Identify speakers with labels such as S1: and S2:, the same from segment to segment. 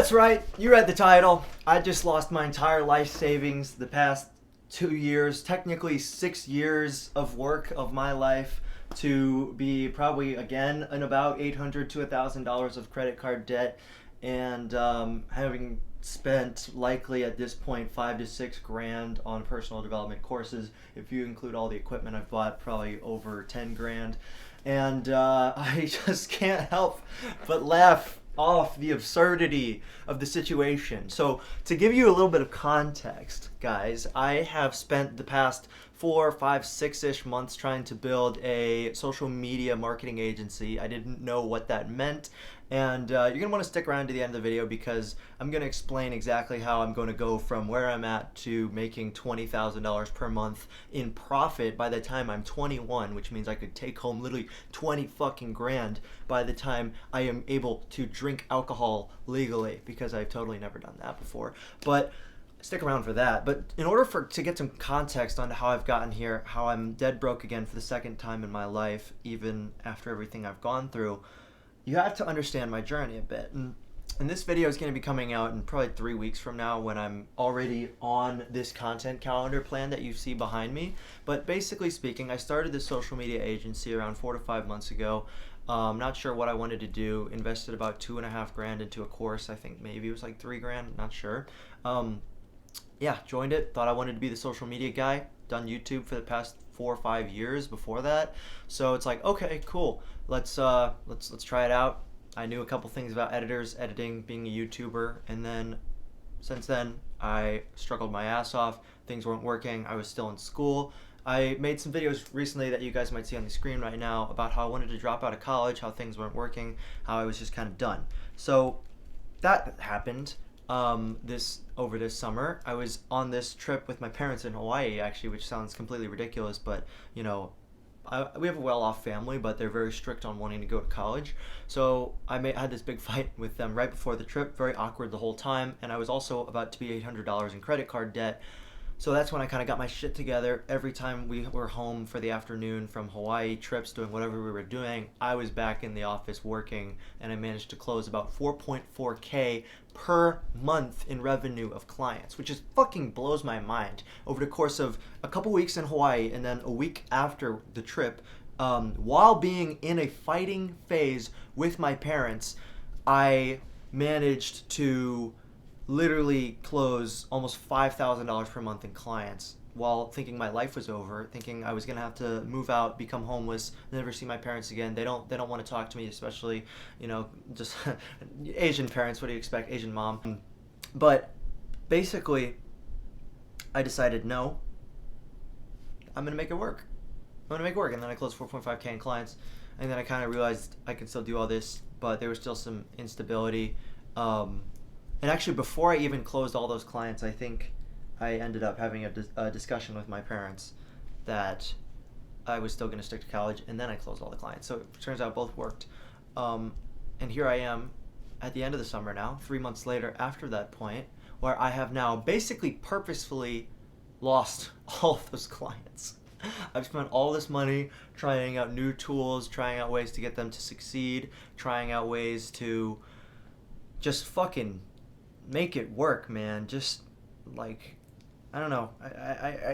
S1: That's right. You read the title. I just lost my entire life savings the past 2 years, technically 6 years of work of my life, to be probably again in about $800 to $1,000 of credit card debt, and having spent likely at this point 5 to 6 grand on personal development courses. If you include all the equipment I've bought, probably over 10 grand. And I just can't help but laugh off the absurdity of the situation. So, to give you a little bit of context, guys, I have spent the past 4, 5, 6-ish months trying to build a social media marketing agency. I didn't know what that meant. And you're going to want to stick around to the end of the video because I'm going to explain exactly how I'm going to go from where I'm at to making $20,000 per month in profit by the time I'm 21, which means I could take home literally 20 fucking grand by the time I am able to drink alcohol legally, because I've totally never done that before. But stick around for that. But in order to get some context on how I've gotten here, how I'm dead broke again for the second time in my life, even after everything I've gone through, you have to understand my journey a bit. And this video is going to be coming out in probably 3 weeks from now, when I'm already on this content calendar plan that you see behind me. But basically speaking, I started this social media agency around 4 to 5 months ago. Not sure what I wanted to do. Invested about 2.5 grand into a course. I think maybe it was like 3 grand. Not sure. Joined it. Thought I wanted to be the social media guy. Done YouTube for the past 4 or 5 years before that. So it's like, okay, cool. Let's try it out. I knew a couple things about editing, being a YouTuber, and then since then I struggled my ass off. Things weren't working. I was still in school. I made some videos recently that you guys might see on the screen right now about how I wanted to drop out of college, how things weren't working, how I was just kind of done. So that happened. Over this summer, I was on this trip with my parents in Hawaii, actually, which sounds completely ridiculous, but we have a well-off family, but they're very strict on wanting to go to college. So I had this big fight with them right before the trip, very awkward the whole time, and I was also about to be $800 in credit card debt. So that's when I kind of got my shit together. Every time we were home for the afternoon from Hawaii trips, doing whatever we were doing, I was back in the office working, and I managed to close about 4.4K per month in revenue of clients, which just fucking blows my mind. Over the course of a couple weeks in Hawaii and then a week after the trip, while being in a fighting phase with my parents, I managed to literally close almost $5,000 per month in clients, while thinking my life was over, thinking I was gonna have to move out, become homeless, never see my parents again. They don't want to talk to me, especially just Asian parents. What do you expect? Asian mom. But basically, I decided, no, I'm gonna make it work. And then I closed 4.5K in clients, and then I kind of realized I could still do all this, but there was still some instability. And actually, before I even closed all those clients, I think I ended up having a discussion with my parents that I was still going to stick to college, and then I closed all the clients. So it turns out both worked. And here I am at the end of the summer now, 3 months later after that point, where I have now basically purposefully lost all of those clients. I've spent all this money trying out new tools, trying out ways to get them to succeed, trying out ways to just fucking make it work, man. Just like, I don't know.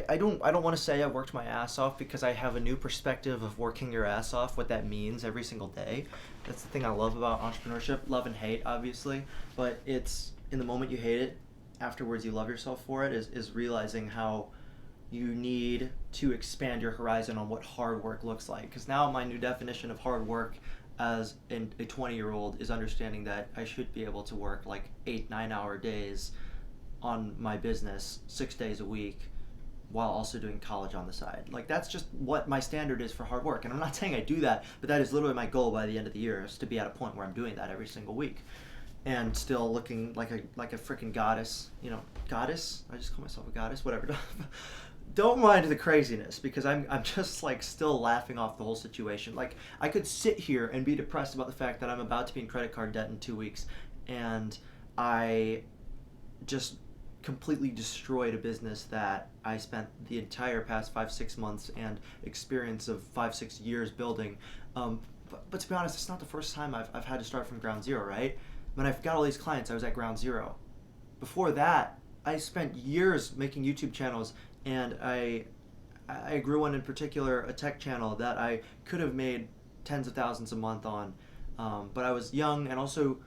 S1: I don't want to say I worked my ass off, because I have a new perspective of working your ass off, what that means every single day. That's the thing I love about entrepreneurship. Love and hate, obviously, but it's in the moment you hate it, afterwards you love yourself for it, is realizing how you need to expand your horizon on what hard work looks like. Because now my new definition of hard work as a 20-year-old is understanding that I should be able to work like 8-9 hour days on my business 6 days a week while also doing college on the side. Like, that's just what my standard is for hard work. And I'm not saying I do that, but that is literally my goal by the end of the year, is to be at a point where I'm doing that every single week and still looking like a freaking goddess. Goddess? I just call myself a goddess, whatever. Don't mind the craziness, because I'm just like still laughing off the whole situation. Like, I could sit here and be depressed about the fact that I'm about to be in credit card debt in 2 weeks, and I just completely destroyed a business that I spent the entire past 5-6 months and experience of 5-6 years building. But to be honest, it's not the first time I've had to start from ground zero, right? when I got all these clients, I was at ground zero. Before that, I spent years making YouTube channels, and I grew one in particular, a tech channel that I could have made tens of thousands a month on, but I was young, and also,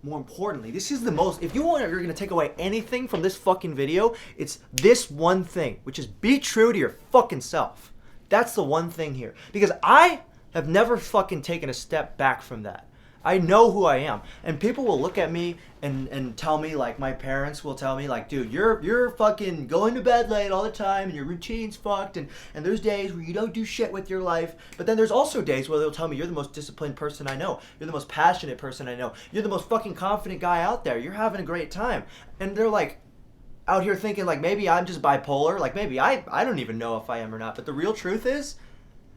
S1: more importantly, this is the most, if you're going to take away anything from this fucking video, it's this one thing, which is be true to your fucking self. That's the one thing here. Because I have never fucking taken a step back from that. I know who I am. And people will look at me and tell me, like my parents will tell me, like, dude, you're fucking going to bed late all the time and your routine's fucked, and there's days where you don't do shit with your life. But then there's also days where they'll tell me, you're the most disciplined person I know. You're the most passionate person I know. You're the most fucking confident guy out there. You're having a great time. And they're like out here thinking like maybe I'm just bipolar. Like maybe I don't even know if I am or not. But the real truth is,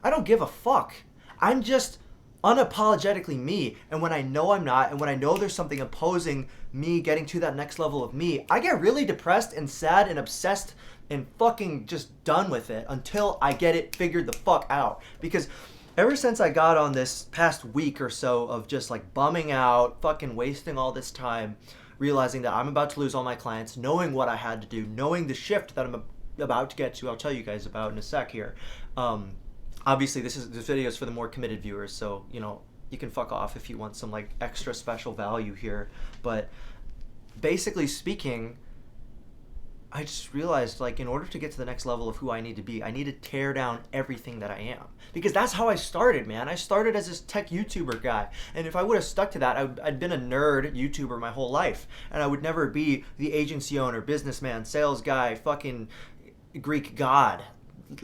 S1: I don't give a fuck. I'm just unapologetically me, and when I know I'm not, and when I know there's something opposing me getting to that next level of me, I get really depressed and sad and obsessed and fucking just done with it until I get it figured the fuck out. Because ever since I got on this past week or so of just like bumming out, fucking wasting all this time, realizing that I'm about to lose all my clients, knowing what I had to do, knowing the shift that I'm about to get to, I'll tell you guys about in a sec here. Obviously, this video is for the more committed viewers, so, you know, you can fuck off if you want some, like, extra special value here. But basically speaking, I just realized, like, in order to get to the next level of who I need to be, I need to tear down everything that I am. Because that's how I started, man. I started as this tech YouTuber guy. And if I would have stuck to that, I'd been a nerd YouTuber my whole life. And I would never be the agency owner, businessman, sales guy, fucking Greek god.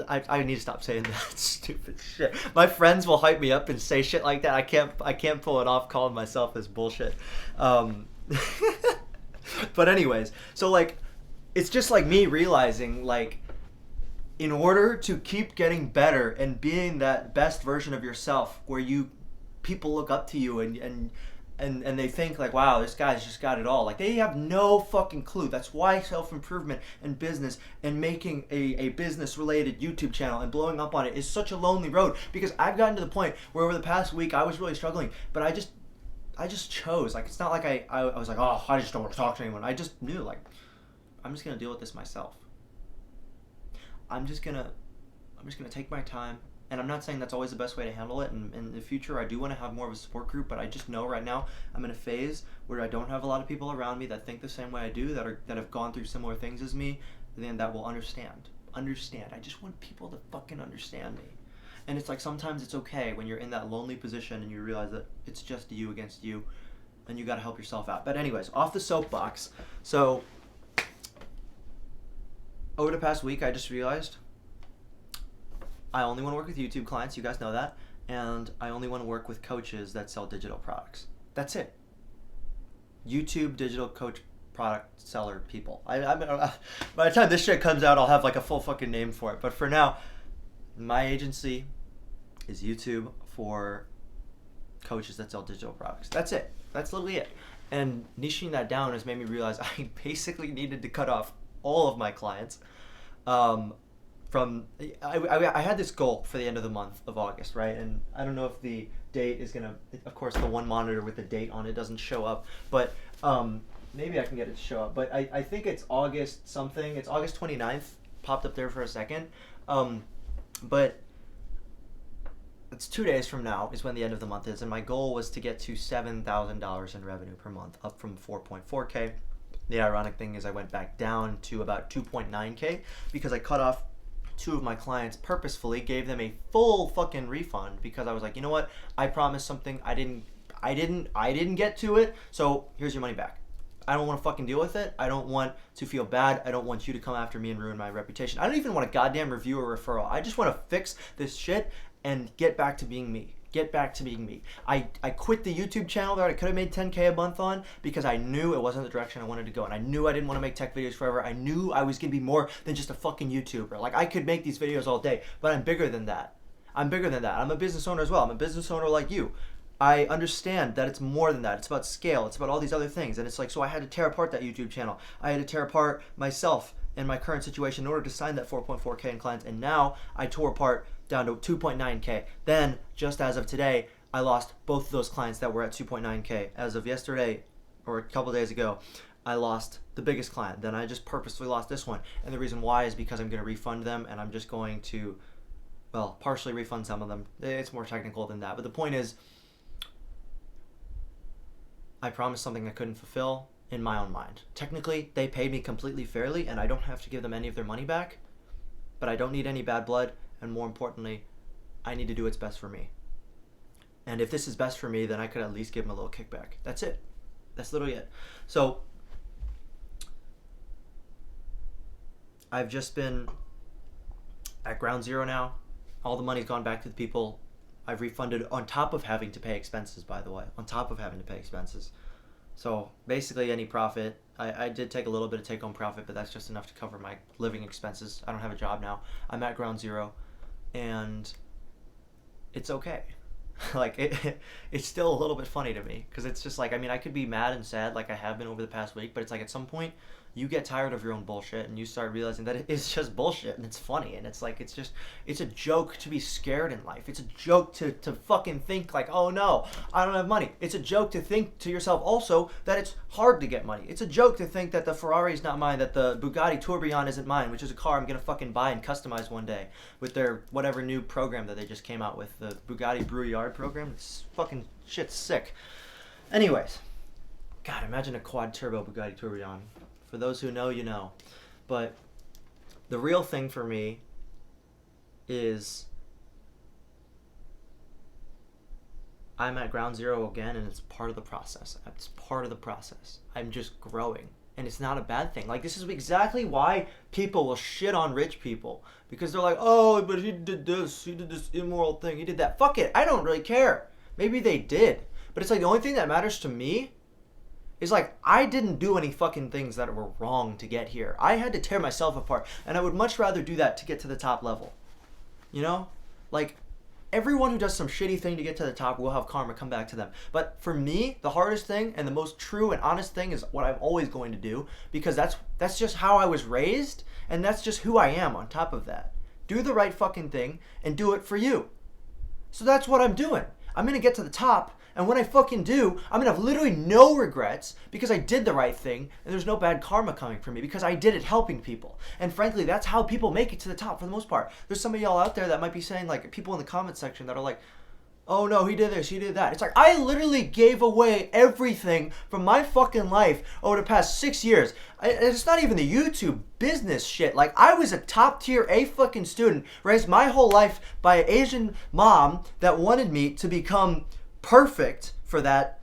S1: I need to stop saying that stupid shit. My friends will hype me up and say shit like that. I can't pull it off calling myself this bullshit. But anyways, so like, it's just like me realizing, like, in order to keep getting better and being that best version of yourself, where people look up to you and they think like, wow, this guy's just got it all. Like, they have no fucking clue. That's why self-improvement and business and making a business-related YouTube channel and blowing up on it is such a lonely road. Because I've gotten to the point where over the past week I was really struggling, but I just chose. Like, it's not like I was like, oh, I just don't want to talk to anyone. I just knew, like, I'm just gonna deal with this myself. I'm just gonna take my time. And I'm not saying that's always the best way to handle it. And in the future, I do want to have more of a support group, but I just know right now I'm in a phase where I don't have a lot of people around me that think the same way I do, that have gone through similar things as me, and that will understand. I just want people to fucking understand me. And it's like, sometimes it's okay when you're in that lonely position and you realize that it's just you against you, and you got to help yourself out. But anyways, off the soapbox. So over the past week, I just realized I only want to work with YouTube clients, you guys know that, and I only want to work with coaches that sell digital products. That's it. YouTube digital coach product seller people. By the time this shit comes out, I'll have like a full fucking name for it. But for now, my agency is YouTube for coaches that sell digital products. That's it. That's literally it. And niching that down has made me realize I basically needed to cut off all of my clients. I had this goal for the end of the month of August, right? And I don't know if the date is gonna, of course the one monitor with the date on it doesn't show up, but maybe I can get it to show up. But I think it's August something. It's August 29th, popped up there for a second. But it's 2 days from now is when the end of the month is, and my goal was to get to $7,000 in revenue per month, up from 4.4K. The ironic thing is I went back down to about 2.9K because I cut off 2 of my clients purposefully, gave them a full fucking refund because I was like, you know what? I promised something. I didn't get to it. So here's your money back. I don't want to fucking deal with it. I don't want to feel bad. I don't want you to come after me and ruin my reputation. I don't even want a goddamn review or referral. I just want to fix this shit and get back to being me. I quit the YouTube channel that I could have made 10K a month on because I knew it wasn't the direction I wanted to go, and I knew I didn't want to make tech videos forever. I knew I was going to be more than just a fucking YouTuber. Like, I could make these videos all day, but I'm bigger than that. I'm a business owner as well. I'm a business owner like you. I understand that it's more than that. It's about scale. It's about all these other things. And it's like, so I had to tear apart that YouTube channel. I had to tear apart myself and my current situation in order to sign that 4.4K in clients. And now I tore apart down to 2.9K. Then, just as of today, I lost both of those clients that were at 2.9K. As of yesterday, or a couple days ago, I lost the biggest client. Then I just purposely lost this one. And the reason why is because I'm going to refund them, and I'm just going to, well, partially refund some of them. It's more technical than that. But the point is, I promised something I couldn't fulfill in my own mind. Technically, they paid me completely fairly, and I don't have to give them any of their money back. But I don't need any bad blood, and more importantly, I need to do what's best for me. And if this is best for me, then I could at least give them a little kickback. That's it. That's literally it. So I've just been at ground zero now. All the money's gone back to the people. I've refunded on top of having to pay expenses, by the way. On top of having to pay expenses. So basically any profit, I did take a little bit of take-home profit, but that's just enough to cover my living expenses. I don't have a job now. I'm at ground zero, and it's okay. It's still a little bit funny to me, because it's just like, I mean, I could be mad and sad like I have been over the past week, but it's like at some point you get tired of your own bullshit and you start realizing that it's just bullshit, and it's funny, and it's like, it's a joke to be scared in life. It's a joke to fucking think like, oh no, I don't have money. It's a joke to think to yourself also that it's hard to get money. It's a joke to think that the Ferrari is not mine, that the Bugatti Tourbillon isn't mine, which is a car I'm gonna fucking buy and customize one day with their whatever new program that they just came out with, the Bugatti Brouillard program. It's fucking shit's sick. Anyways, God, imagine a quad turbo Bugatti Tourbillon. For those who know, you know. But the real thing for me is I'm at ground zero again, and it's part of the process. It's part of the process. I'm just growing. And it's not a bad thing. Like, this is exactly why people will shit on rich people. Because they're like, oh, but he did this immoral thing, he did that. Fuck it, I don't really care. Maybe they did. But it's like, the only thing that matters to me is like, I didn't do any fucking things that were wrong to get here. I had to tear myself apart, and I would much rather do that to get to the top level. You know? Like, everyone who does some shitty thing to get to the top will have karma come back to them. But for me, the hardest thing and the most true and honest thing is what I'm always going to do, because that's just how I was raised, and that's just who I am on top of that. Do the right fucking thing and do it for you. So that's what I'm doing. I'm going to get to the top, and when I fucking do, I'm going to have literally no regrets because I did the right thing, and there's no bad karma coming from me because I did it helping people. And frankly, that's how people make it to the top for the most part. There's some of y'all out there that might be saying, like, people in the comment section that are like, oh no, he did this, he did that. It's like, I literally gave away everything from my fucking life over the past 6 years. It's not even the YouTube business shit. Like, I was a top tier A fucking student, raised my whole life by an Asian mom that wanted me to become perfect for that.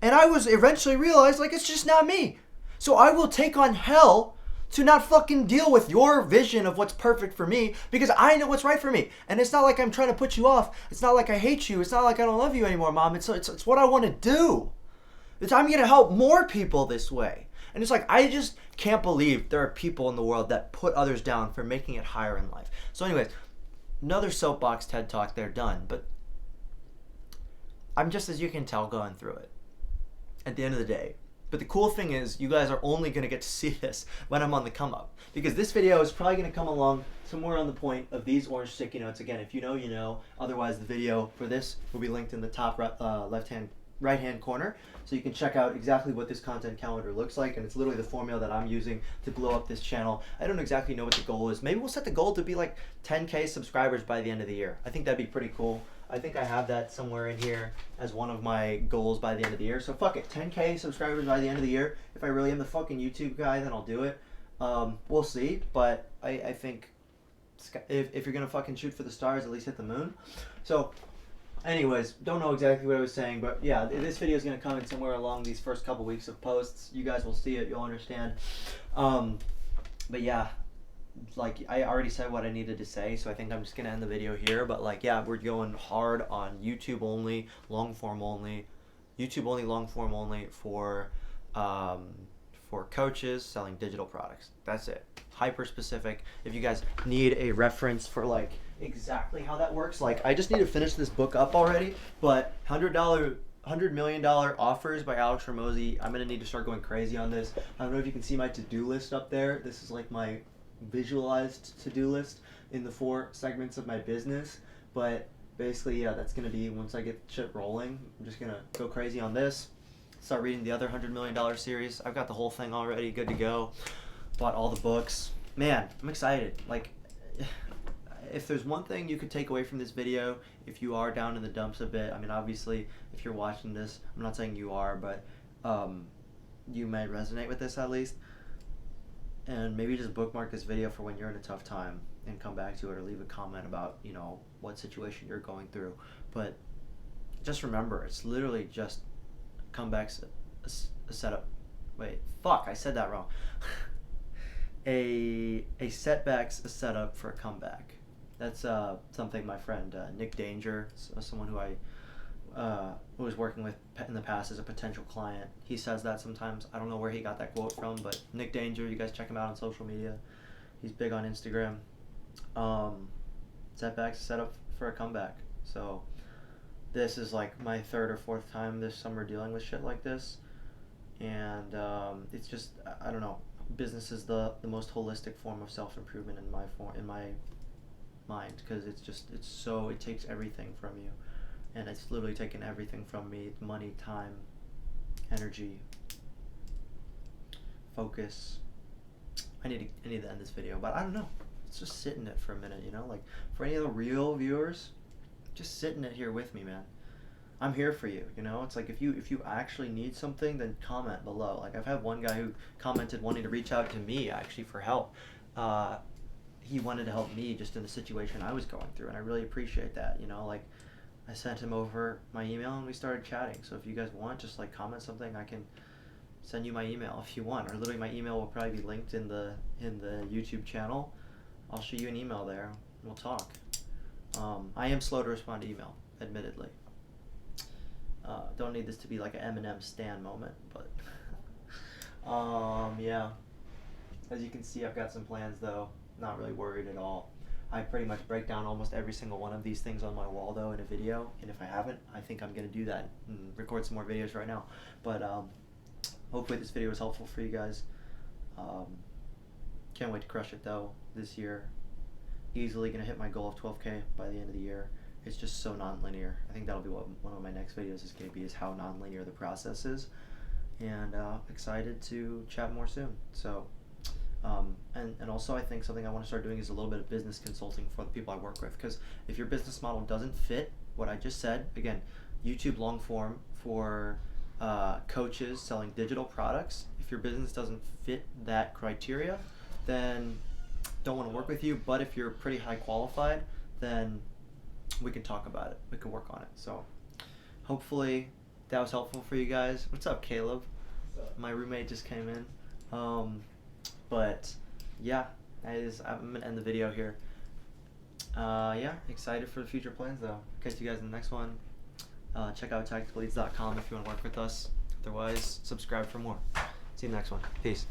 S1: And I was eventually realized, like, it's just not me. So I will take on hell to not fucking deal with your vision of what's perfect for me, because I know what's right for me. And it's not like I'm trying to put you off. It's not like I hate you. It's not like I don't love you anymore, Mom. It's what I want to do. I'm going to help more people this way. And it's like, I just can't believe there are people in the world that put others down for making it higher in life. So anyways, another soapbox TED Talk, they're done. But I'm just, as you can tell, going through it at the end of the day. But the cool thing is, you guys are only going to get to see this when I'm on the come up. Because this video is probably going to come along somewhere on the point of these orange sticky notes. Again, if you know, you know. Otherwise, the video for this will be linked in the top right-hand corner. So you can check out exactly what this content calendar looks like. And it's literally the formula that I'm using to blow up this channel. I don't exactly know what the goal is. Maybe we'll set the goal to be like 10K subscribers by the end of the year. I think that'd be pretty cool. I think I have that somewhere in here as one of my goals by the end of the year. So fuck it, 10K subscribers by the end of the year. If I really am the fucking YouTube guy, then I'll do it. We'll see, but I think if you're gonna fucking shoot for the stars, at least hit the moon. So anyways, don't know exactly what I was saying, but yeah, this video is gonna come in somewhere along these first couple weeks of posts. You guys will see it, you'll understand. But yeah, like, I already said what I needed to say, so I think I'm just gonna end the video here. But like, yeah, we're going hard on YouTube only, long form only, YouTube only, long form only for coaches selling digital products. That's it. Hyper specific. If you guys need a reference for like exactly how that works, like, I just need to finish this book up already. But $100 million offers by Alex Hormozi. I'm gonna need to start going crazy on this. I don't know if you can see my to-do list up there. This is like my visualized to-do list in the 4 segments of my business. But basically, yeah, that's gonna be, once I get shit rolling, I'm just gonna go crazy on this. start reading the other $100 million series. I've got the whole thing already, good to go. Bought all the books. Man, I'm excited. Like, if there's one thing you could take away from this video, if you are down in the dumps a bit, I mean, obviously, if you're watching this, I'm not saying you are, but you may resonate with this at least. And maybe just bookmark this video for when you're in a tough time and come back to it, or leave a comment about, you know, what situation you're going through. But just remember, it's literally just comebacks, a setup. Wait, fuck, I said that wrong. a setback's a setup for a comeback. That's something my friend Nick Danger, someone who I was working with in the past as a potential client, he says that sometimes. I don't know where he got that quote from, but Nick Danger, you guys check him out on social media. He's big on Instagram. Setbacks set up for a comeback. So this is like my third or fourth time this summer dealing with shit like this, and it's just, I don't know. Business is the most holistic form of self-improvement in my mind, because it takes everything from you, and it's literally taken everything from me: money, time, energy, focus. I need to end this video, but I don't know. Let's just sit in it for a minute, you know? Like, for any of the real viewers, just sit in it here with me, man. I'm here for you, you know? It's like, if you actually need something, then comment below. Like, I've had one guy who commented wanting to reach out to me, actually, for help. He wanted to help me just in the situation I was going through, and I really appreciate that, you know? Like, I sent him over my email, and we started chatting. So if you guys want, just, like, comment something, I can send you my email if you want. Or literally, my email will probably be linked in the YouTube channel. I'll shoot you an email there, and we'll talk. I am slow to respond to email, admittedly. Don't need this to be like an Eminem stan moment, but yeah. As you can see, I've got some plans though. Not really worried at all. I pretty much break down almost every single one of these things on my wall though in a video, and if I haven't, I think I'm gonna do that and record some more videos right now. But hopefully this video was helpful for you guys. Can't wait to crush it though this year. Easily gonna hit my goal of 12K by the end of the year. It's just so non-linear. I think that'll be what one of my next videos is going to be, is how non-linear the process is. And excited to chat more soon. So, and also I think something I want to start doing is a little bit of business consulting for the people I work with. Because if your business model doesn't fit what I just said, again, YouTube long form for coaches selling digital products. If your business doesn't fit that criteria, then don't want to work with you. But if you're pretty high qualified, then we can talk about it. We can work on it. So hopefully that was helpful for you guys. What's up, Caleb?
S2: What's up?
S1: My roommate just came in. But yeah, I'm gonna end the video here. Yeah, excited for the future plans though. Catch you guys in the next one. Check out tacticalleads.com if you want to work with us. Otherwise, subscribe for more. See you in the next one. Peace.